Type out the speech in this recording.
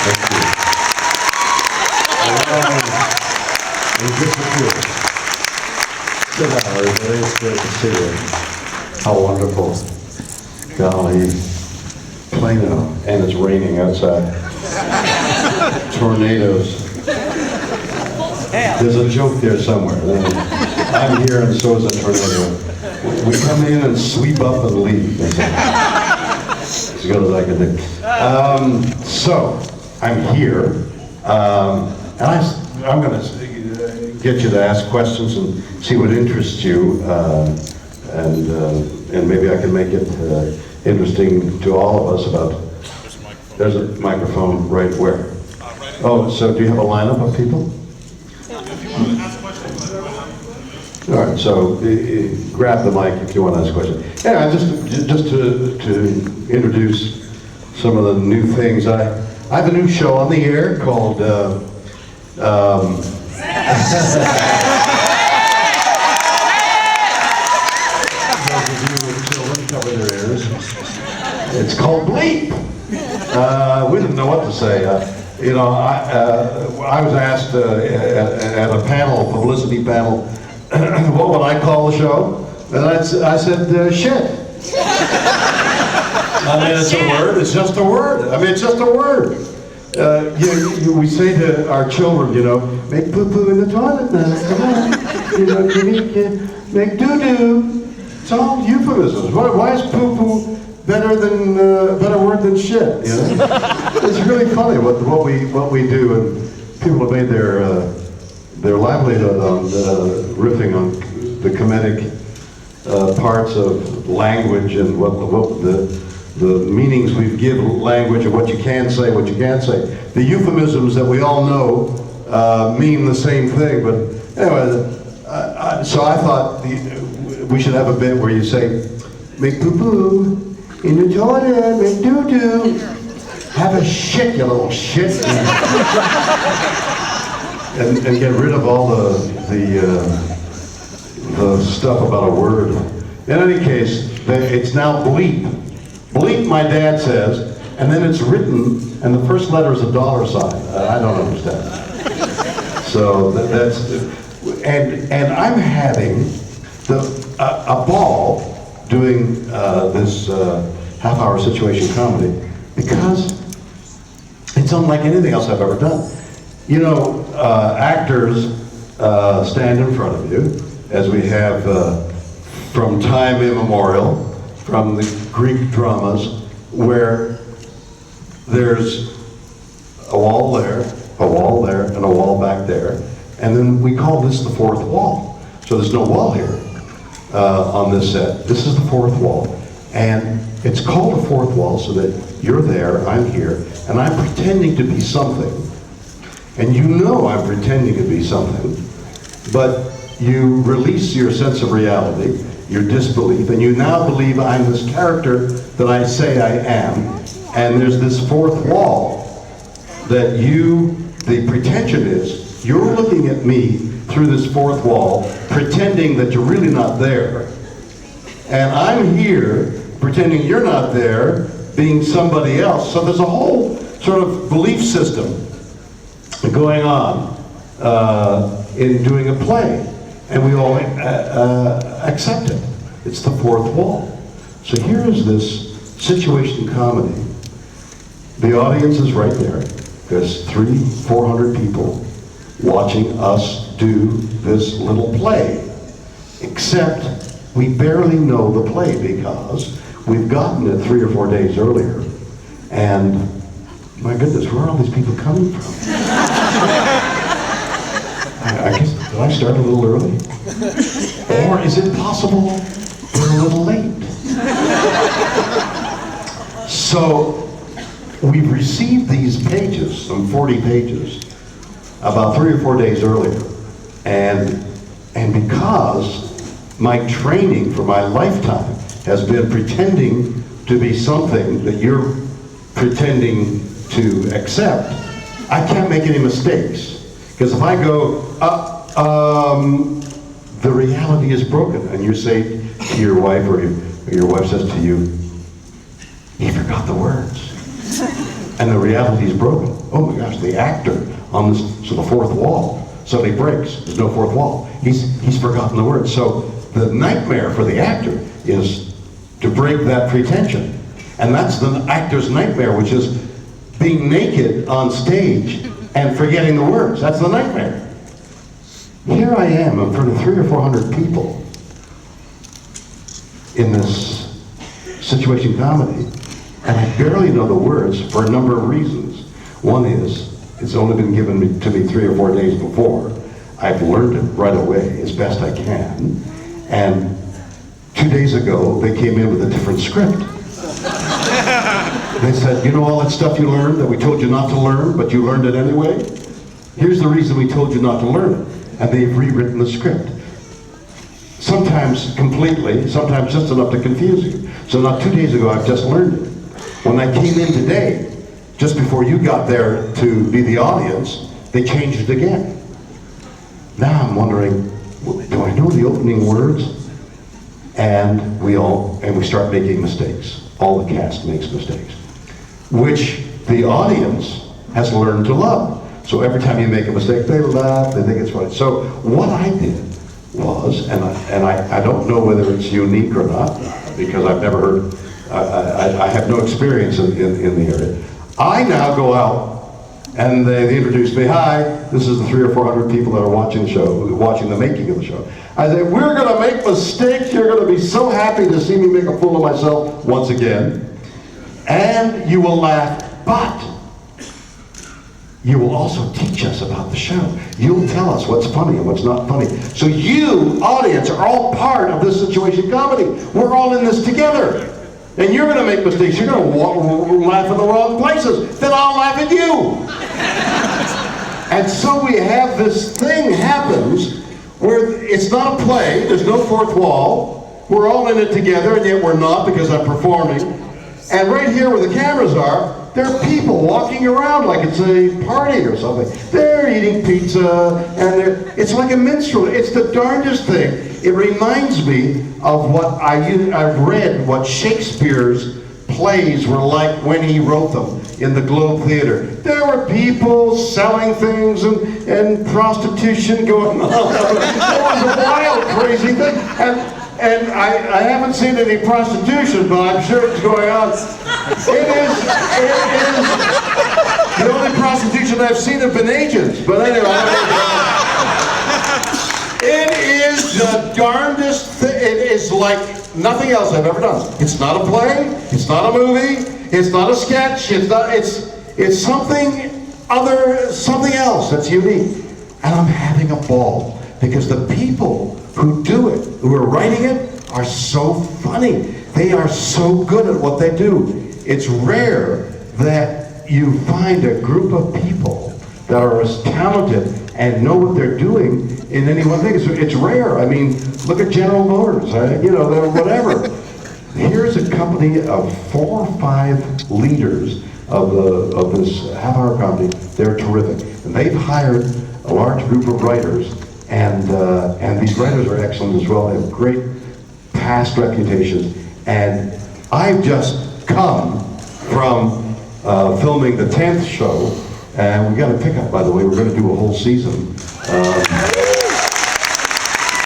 Thank you. And disappeared. Sit down, everybody. It's great to see you. How wonderful. Golly. Plano. And it's raining outside. Tornadoes. There's a joke there somewhere. I'm here and so is a tornado. We come in and sweep up and leave. As good as I can do. So, I'm here. And I'm going to get you to ask questions and see what interests you. And maybe I can make it interesting to all of us about... There's a microphone right where? Oh, so do you have a lineup of people? All right, so grab the mic if you want to ask a question. Yeah, just to introduce some of the new things. I have a new show on the air called those of you with children cover their ears. It's called Bleep. We didn't know what to say. You know, I was asked at a panel, publicity panel, what would I call the show? And I said, shit. I mean, it's a word, it's just a word. I mean, it's just a word. We say to our children, you know, make poo-poo in the toilet now, come on. You know, make doo-doo. It's all euphemisms. Why is poo-poo better word than shit, you know? It's really funny what we do, and people have made their livelihood on riffing on the comedic parts of language and what the meanings we give language and what you can say, what you can't say. The euphemisms that we all know mean the same thing, but anyway, so I thought we should have a bit where you say, make poo-poo in the toilet, make doo-doo, have a shit, you little shit. And get rid of all the stuff about a word. In any case, it's now bleep. Bleep, my dad says, and then it's written, and the first letter is a $. I don't understand. So that's, and I'm having a ball doing this half-hour situation comedy because it's unlike anything else I've ever done. You know, actors stand in front of you, as we have from time immemorial, from the Greek dramas, where there's a wall there, and a wall back there, and then we call this the fourth wall. So there's no wall here on this set. This is the fourth wall, and it's called a fourth wall so that you're there, I'm here, and I'm pretending to be something. And you know I'm pretending to be something, but you release your sense of reality, your disbelief, and you now believe I'm this character that I say I am, and there's this fourth wall that the pretension is, you're looking at me through this fourth wall, pretending that you're really not there, and I'm here, pretending you're not there, being somebody else. So there's a whole sort of belief system going on in doing a play, and we all accept it. It's the fourth wall. So here is this situation comedy. The audience is right there. There's 300-400 people watching us do this little play, except we barely know the play because we've gotten it 3 or 4 days earlier, and my goodness, where are all these people coming from? I guess, did I start a little early? Or is it possible we're a little late? So, we've received these pages, some 40 pages, about 3 or 4 days earlier. And because my training for my lifetime has been pretending to be something that you're pretending to accept, I can't make any mistakes. Because if I go, the reality is broken, and you say to your wife, or your wife says to you, you forgot the words. And the reality is broken. Oh my gosh, the actor on this, so the fourth wall suddenly breaks. There's no fourth wall. He's forgotten the words. So the nightmare for the actor is to break that pretension. And that's the actor's nightmare, which is being naked on stage and forgetting the words. That's the nightmare. Here I am in front of 300 or 400 people in this situation comedy, and I barely know the words for a number of reasons. One is, it's only been given to me 3 or 4 days before. I've learned it right away as best I can, and 2 days ago they came in with a different script. They said, you know all that stuff you learned that we told you not to learn, but you learned it anyway? Here's the reason we told you not to learn it. And they've rewritten the script. Sometimes completely, sometimes just enough to confuse you. So now 2 days ago, I've just learned it. When I came in today, just before you got there to be the audience, they changed it again. Now I'm wondering, do I know the opening words? And we start making mistakes. All the cast makes mistakes, which the audience has learned to love. So every time you make a mistake, they laugh, they think it's funny. So what I did was, and I don't know whether it's unique or not, because I've never heard, I have no experience in the area. I now go out, and they introduce me, hi, this is the 300 or 400 people that are watching the show, watching the making of the show. I say, we're gonna make mistakes, you're gonna be so happy to see me make a fool of myself once again, and you will laugh, but you will also teach us about the show. You'll tell us what's funny and what's not funny. So you, audience, are all part of this situation comedy. We're all in this together. And you're gonna make mistakes, you're gonna laugh in the wrong places, then I'll laugh at you. And so we have this thing happens where it's not a play, there's no fourth wall, we're all in it together, and yet we're not because I'm performing. And right here where the cameras are, there are people walking around like it's a party or something. They're eating pizza, and it's like a minstrel. It's the darndest thing. It reminds me of what I've read, what Shakespeare's plays were like when he wrote them in the Globe Theater. There were people selling things and prostitution going on. It was a wild, crazy thing. And I haven't seen any prostitution, but I'm sure it's going on. It is the only prostitution I've seen have been agents. But anyway, it is the darndest thing. It is like nothing else I've ever done. It's not a play. It's not a movie. It's not a sketch. It's something else that's unique. And I'm having a ball because the people who do it, who are writing it, are so funny. They are so good at what they do. It's rare that you find a group of people that are as talented and know what they're doing in any one thing. It's rare. I mean, look at General Motors, you know, they're whatever. Here's a company of 4 or 5 leaders of this half-hour comedy. They're terrific. And they've hired a large group of writers, and these writers are excellent as well. They have great past reputations. And I've just come from filming the 10th show, and we got a pickup, by the way. We're going to do a whole season.